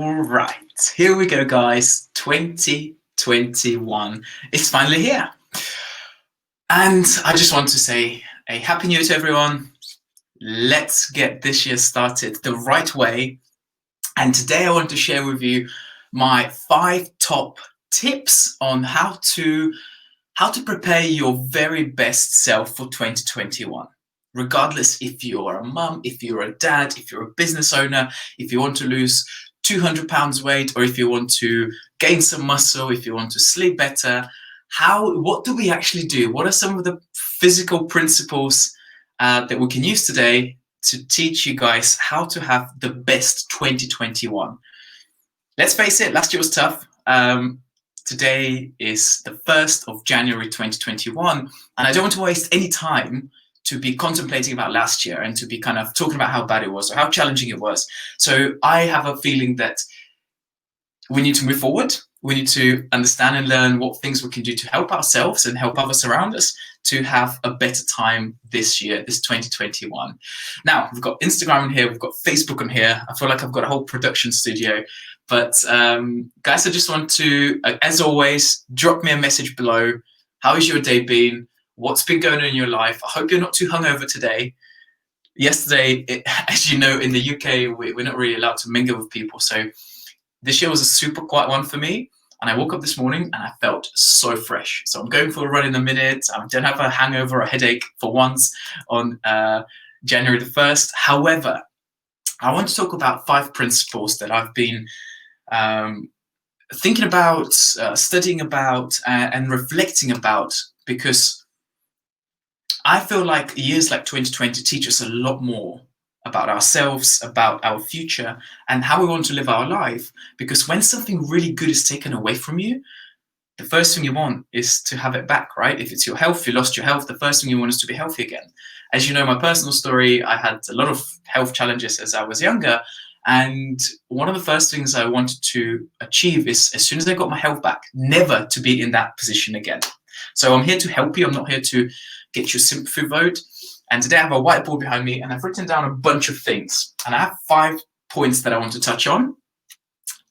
All right, here we go, guys. 2021 is finally here. And I just want to say a happy new year to everyone. Let's get this year started the right way. And today I want to share with you my 5 top tips on how to prepare your very best self for 2021. Regardless if you're a mum, if you're a dad, if you're a business owner, if you want to lose 200 pounds weight, or if you want to gain some muscle, if you want to sleep better, what do we actually do? What are some of the physical principles that we can use today to teach you guys how to have the best 2021? Let's face it, last year was tough. Today is the 1st of January 2021, and I don't want to waste any time to be contemplating about last year and to be kind of talking about how bad it was or how challenging it was. So I have a feeling that we need to move forward. We need to understand and learn what things we can do to help ourselves and help others around us to have a better time this year, this 2021. Now, we've got Instagram on here, we've got Facebook on here. I feel like I've got a whole production studio. But guys, I just want to, as always, drop me a message below. How has your day been? What's been going on in your life? I hope you're not too hungover today. Yesterday, as you know, in the UK, we're not really allowed to mingle with people. So this year was a super quiet one for me. And I woke up this morning and I felt so fresh. So I'm going for a run in a minute. I don't have a hangover or a headache for once on January the 1st. However, I want to talk about 5 principles that I've been thinking about, studying about, and reflecting about, because I feel like years like 2020 teach us a lot more about ourselves, about our future, and how we want to live our life. Because when something really good is taken away from you, the first thing you want is to have it back, right? If it's your health, you lost your health, the first thing you want is to be healthy again. As you know, my personal story, I had a lot of health challenges as I was younger. And one of the first things I wanted to achieve is, as soon as I got my health back, never to be in that position again. So I'm here to help you. I'm not here to get your sympathy vote. And today I have a whiteboard behind me and I've written down a bunch of things. And I have 5 points that I want to touch on.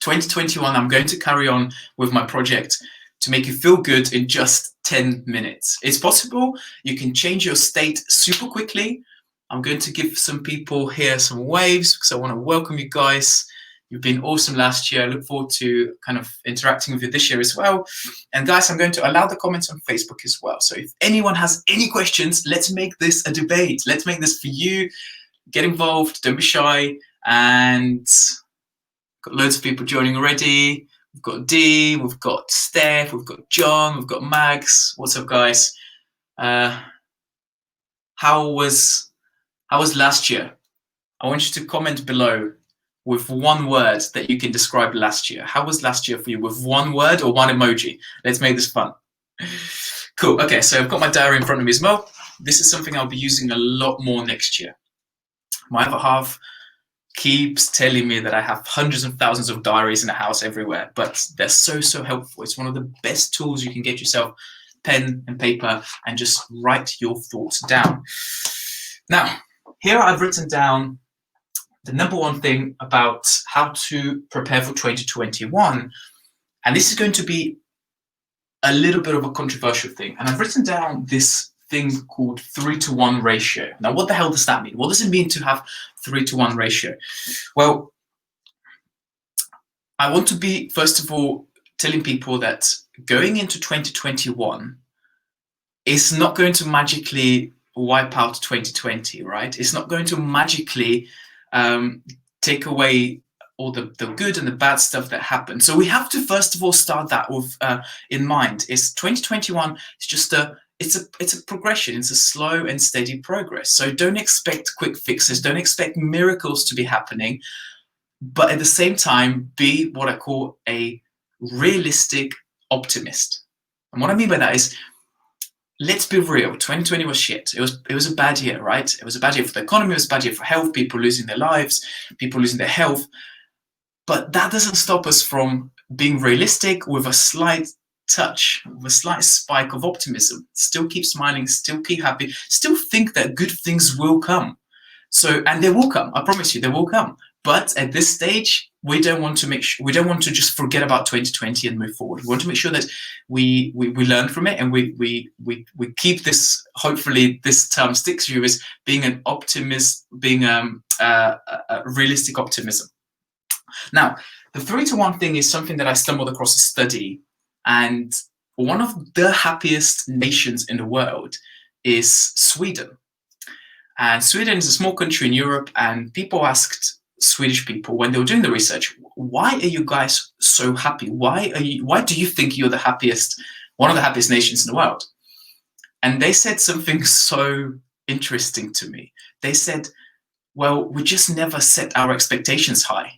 2021, I'm going to carry on with my project to make you feel good in just 10 minutes. It's possible. You can change your state super quickly. I'm going to give some people here some waves because I want to welcome you guys. You've been awesome last year. I look forward to kind of interacting with you this year as well. And guys, I'm going to allow the comments on Facebook as well. So if anyone has any questions, let's make this a debate. Let's make this for you. Get involved. Don't be shy. And got loads of people joining already. We've got Dee, we've got Steph, we've got John, we've got Max. What's up, guys? How was last year? I want you to comment below with one word that you can describe last year. How was last year for you, with one word or one emoji? Let's make this fun. Cool. Okay, so I've got my diary in front of me as well. This is something I'll be using a lot more next year. My other half keeps telling me that I have hundreds of thousands of diaries in the house everywhere, but they're so helpful. It's one of the best tools. You can get yourself pen and paper and just write your thoughts down. Now, here I've written down the number 1 thing about how to prepare for 2021. And this is going to be a little bit of a controversial thing. And I've written down this thing called 3-to-1 ratio. Now, what the hell does that mean? What does it mean to have 3-to-1 ratio? Well, I want to be, first of all, telling people that going into 2021 is not going to magically wipe out 2020, right? It's not going to magically take away all the good and the bad stuff that happened. So we have to first of all start that with in mind. Is 2021 is just it's a progression. It's a slow and steady progress. So don't expect quick fixes. Don't expect miracles to be happening. But at the same time, be what I call a realistic optimist. And what I mean by that is, let's be real, 2020 was shit. It was a bad year, right? It was a bad year for the economy, it was a bad year for health, people losing their lives, people losing their health. But that doesn't stop us from being realistic with a slight touch, with a slight spike of optimism. Still keep smiling, still keep happy, still think that good things will come. So, and they will come, I promise you, they will come. But at this stage, we don't want to just forget about 2020 and move forward. We want to make sure that we learn from it, and we keep this. Hopefully, this term sticks to you as being an optimist, being a realistic optimism. Now, the 3-to-1 thing is something that I stumbled across a study, and one of the happiest nations in the world is Sweden. And Sweden is a small country in Europe, and people asked Swedish people when they were doing the research, why are you guys so happy? Why do you think you're one of the happiest nations in the world? And they said something so interesting to me. They said, well, we just never set our expectations high.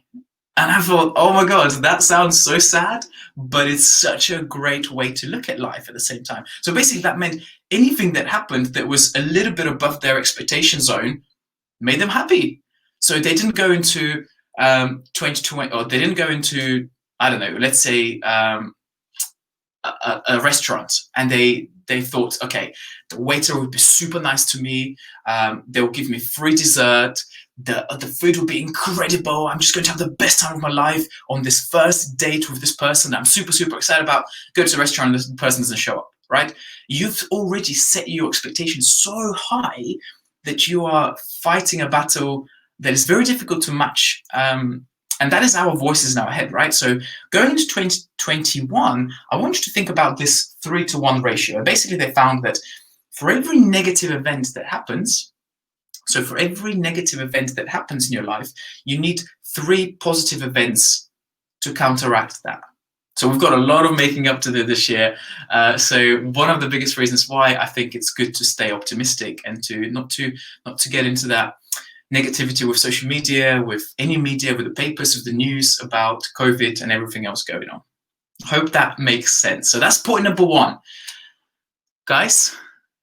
And I thought, oh my God, that sounds so sad, but it's such a great way to look at life at the same time. So basically that meant anything that happened that was a little bit above their expectation zone made them happy. So they didn't go into 2020, or they didn't go into, I don't know, let's say a restaurant, and they thought, okay, the waiter would be super nice to me. They'll give me free dessert. The food will be incredible. I'm just going to have the best time of my life on this first date with this person that I'm super, super excited about. Go to the restaurant and the person doesn't show up, right? You've already set your expectations so high that you are fighting a battle that is very difficult to match. And that is our voices in our head, right? So going into 2021, I want you to think about this 3-to-1 ratio. Basically, they found that for every negative event that happens, in your life, you need 3 positive events to counteract that. So we've got a lot of making up to do this year. So one of the biggest reasons why I think it's good to stay optimistic and to not to get into that negativity with social media, with any media, with the papers, with the news about COVID and everything else going on. Hope that makes sense. So that's point number 1. Guys,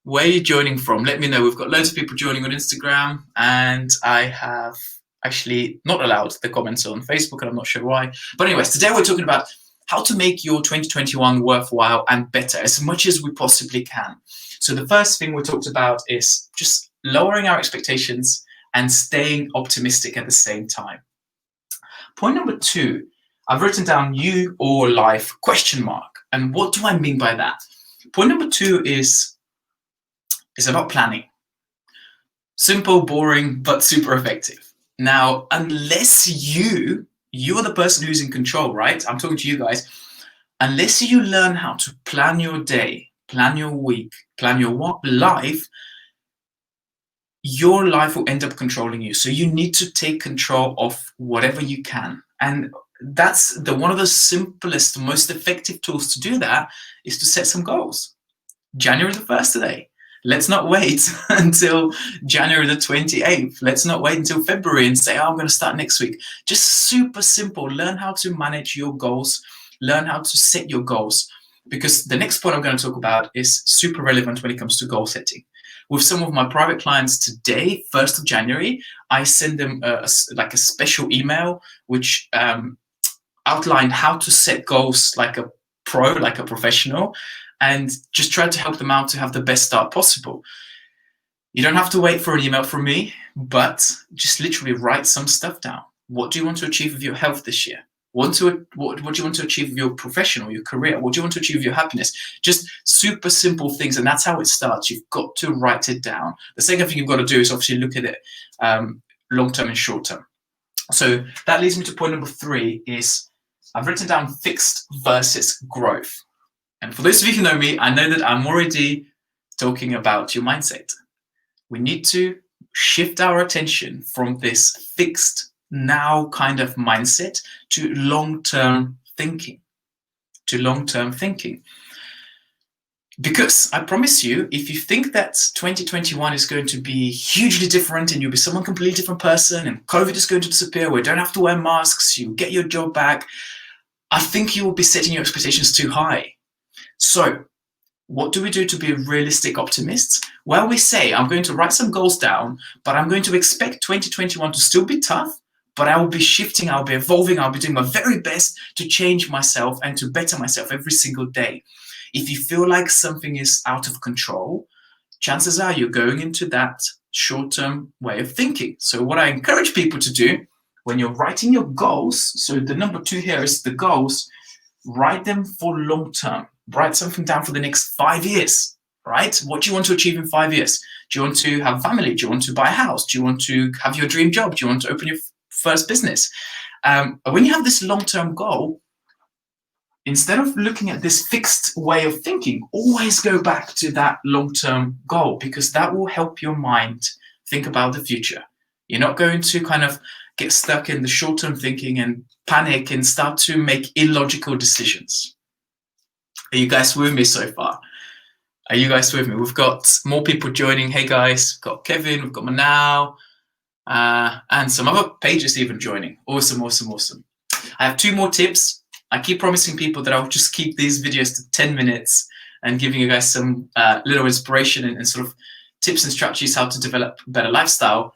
where are you joining from? Let me know. We've got loads of people joining on Instagram, and I have actually not allowed the comments on Facebook, and I'm not sure why. But anyways, today we're talking about how to make your 2021 worthwhile and better as much as we possibly can. So the first thing we talked about is just lowering our expectations and staying optimistic at the same time. Point number 2, I've written down you or life ? And what do I mean by that? Point number 2 is about planning. Simple, boring, but super effective. Now, unless you are the person who's in control, right? I'm talking to you guys. Unless you learn how to plan your day, plan your week, plan your life, your life will end up controlling you. So you need to take control of whatever you can. And that's one of the simplest, most effective tools to do that is to set some goals. January the 1st today. Let's not wait until January the 28th. Let's not wait until February and say, oh, I'm going to start next week. Just super simple. Learn how to manage your goals. Learn how to set your goals. Because the next point I'm going to talk about is super relevant when it comes to goal setting. With some of my private clients today, 1st of January, I send them a special email which outlined how to set goals like a pro, like a professional, and just try to help them out to have the best start possible. You don't have to wait for an email from me, but just literally write some stuff down. What do you want to achieve with your health this year? What do you want to achieve with your profession or your career? What do you want to achieve with your happiness? Just super simple things, and that's how it starts. You've got to write it down. The second thing you've got to do is obviously look at it long-term and short-term. So that leads me to point number 3 is I've written down fixed versus growth. And for those of you who know me, I know that I'm already talking about your mindset. We need to shift our attention from this fixed now kind of mindset to long-term thinking. Because I promise you, if you think that 2021 is going to be hugely different and you'll be someone completely different person and COVID is going to disappear, we don't have to wear masks, you get your job back, I think you will be setting your expectations too high. So what do we do to be realistic optimists? Well, we say, I'm going to write some goals down, but I'm going to expect 2021 to still be tough, but I will be shifting, I'll be evolving, I'll be doing my very best to change myself and to better myself every single day. If you feel like something is out of control, chances are you're going into that short-term way of thinking. So what I encourage people to do when you're writing your goals, so the number 2 here is the goals, write them for long term. Write something down for the next 5 years, right? What do you want to achieve in 5 years? Do you want to have a family? Do you want to buy a house? Do you want to have your dream job? Do you want to open your first business? When you have this long-term goal, instead of looking at this fixed way of thinking, always go back to that long-term goal, because that will help your mind think about the future. You're not going to kind of get stuck in the short-term thinking and panic and start to make illogical decisions. Are you guys with me so far? Are you guys with me? We've got more people joining. Hey guys, we've got Kevin, we've got Manal, and some other pages even joining. Awesome, awesome, awesome. I have 2 more tips. I keep promising people that I'll just keep these videos to 10 minutes and giving you guys some little inspiration and sort of tips and strategies how to develop a better lifestyle,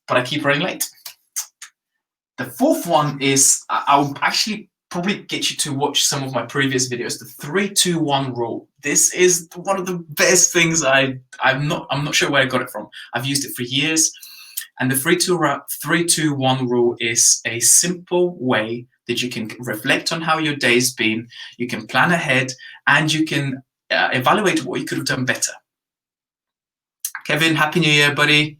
but I keep running late. The 4th one is, I'll actually probably get you to watch some of my previous videos, the 3-2-1 rule. This is one of the best things I'm not sure where I got it from. I've used it for years. And the 3-2-1 rule is a simple way that you can reflect on how your day's been, you can plan ahead, and you can evaluate what you could have done better. Kevin, Happy New Year, buddy.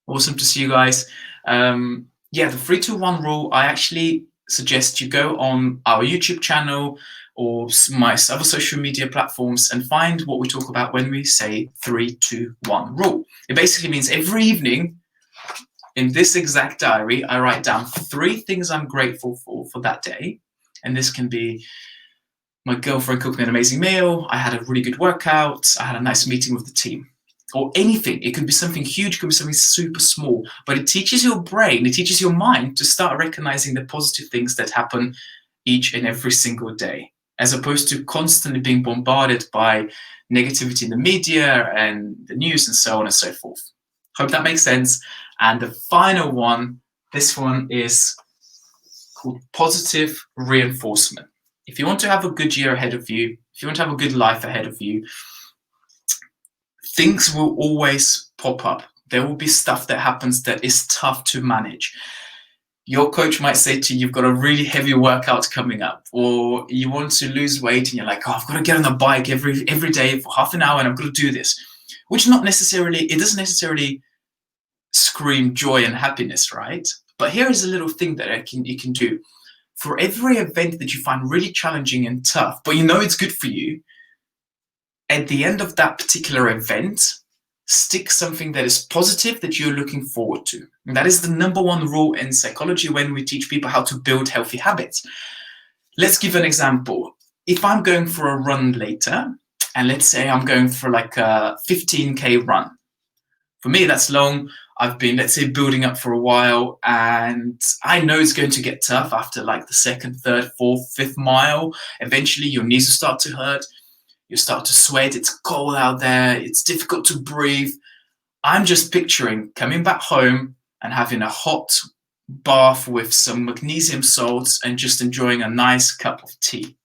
Awesome to see you guys. Yeah, the 3-2-1 rule, I actually suggest you go on our YouTube channel or my other social media platforms and find what we talk about when we say 3-2-1 rule. It basically means every evening in this exact diary, I write down 3 things I'm grateful for that day. And this can be my girlfriend cooking an amazing meal, I had a really good workout, I had a nice meeting with the team, or anything. It could be something huge, it could be something super small, but it teaches your brain, it teaches your mind to start recognizing the positive things that happen each and every single day, as opposed to constantly being bombarded by negativity in the media and the news and so on and so forth. Hope that makes sense. And the final one, this one is called positive reinforcement. If you want to have a good year ahead of you, if you want to have a good life ahead of you, things will always pop up. There will be stuff that happens that is tough to manage. Your coach might say to you, you've got a really heavy workout coming up, or you want to lose weight and you're like, oh, I've got to get on the bike every day for half an hour and I've got to do this, which doesn't necessarily scream joy and happiness, right? But here is a little thing that you can do. For every event that you find really challenging and tough, but you know it's good for you, at the end of that particular event, stick something that is positive that you're looking forward to. And that is the #1 rule in psychology when we teach people how to build healthy habits. Let's give an example. If I'm going for a run later, and let's say I'm going for like a 15K run. For me, that's long. I've been, let's say, building up for a while, and I know it's going to get tough after like the 2nd, 3rd, 4th, 5th mile. Eventually, your knees will start to hurt. You start to sweat. It's cold out there. It's difficult to breathe. I'm just picturing coming back home and having a hot bath with some magnesium salts and just enjoying a nice cup of tea.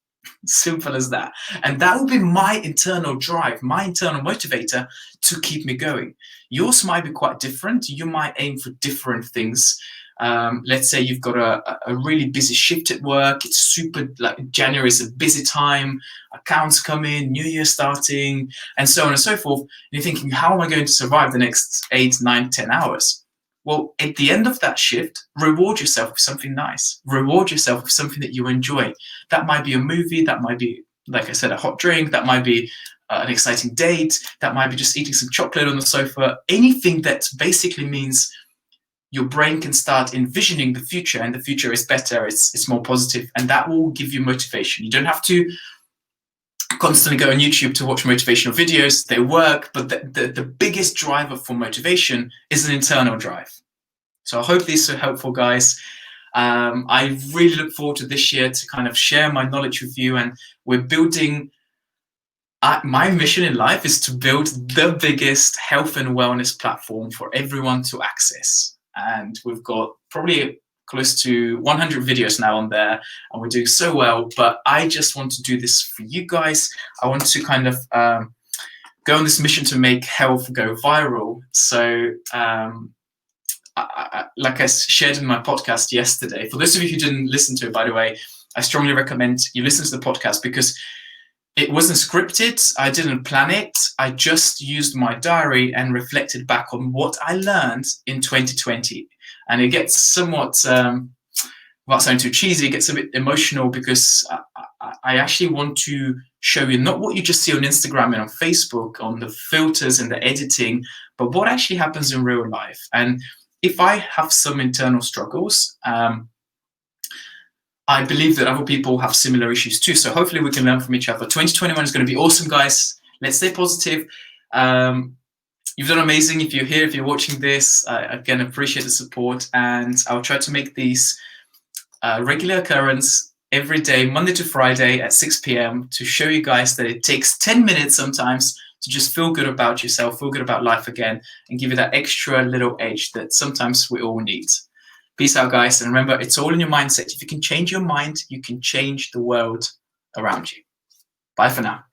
Simple as that. And that will be my internal drive, my internal motivator to keep me going. Yours might be quite different. You might aim for different things. Let's say you've got a really busy shift at work. It's super, like January is a busy time. Accounts come in, New Year starting, and so on and so forth. And you're thinking, how am I going to survive the next 8, 9, 10 hours? Well, at the end of that shift, reward yourself with something nice. Reward yourself with something that you enjoy. That might be a movie. That might be, like I said, a hot drink. That might be an exciting date. That might be just eating some chocolate on the sofa. Anything that basically means your brain can start envisioning the future, and the future is better, it's more positive, and that will give you motivation. You don't have to constantly go on YouTube to watch motivational videos. They work, but the biggest driver for motivation is an internal drive. So I hope these are helpful, guys. I really look forward to this year to kind of share my knowledge with you, and we're building, my mission in life is to build the biggest health and wellness platform for everyone to access. And we've got probably close to 100 videos now on there, and we're doing so well. But I just want to do this for you guys. I want to kind of go on this mission to make health go viral. So like I shared in my podcast yesterday, for those of you who didn't listen to it, by the way, I strongly recommend you listen to the podcast because it wasn't scripted. I didn't plan it. I just used my diary and reflected back on what I learned in 2020. And it gets somewhat, without sounding too cheesy, it gets a bit emotional because I actually want to show you not what you just see on Instagram and on Facebook, on the filters and the editing, but what actually happens in real life. And if I have some internal struggles, I believe that other people have similar issues too. So hopefully we can learn from each other. 2021 is going to be awesome, guys. Let's stay positive. You've done amazing. If you're here, if you're watching this, again, appreciate the support. And I'll try to make these regular occurrence every day, Monday to Friday at 6 p.m. to show you guys that it takes 10 minutes sometimes to just feel good about yourself, feel good about life again, and give you that extra little edge that sometimes we all need. Peace out, guys. And remember, it's all in your mindset. If you can change your mind, you can change the world around you. Bye for now.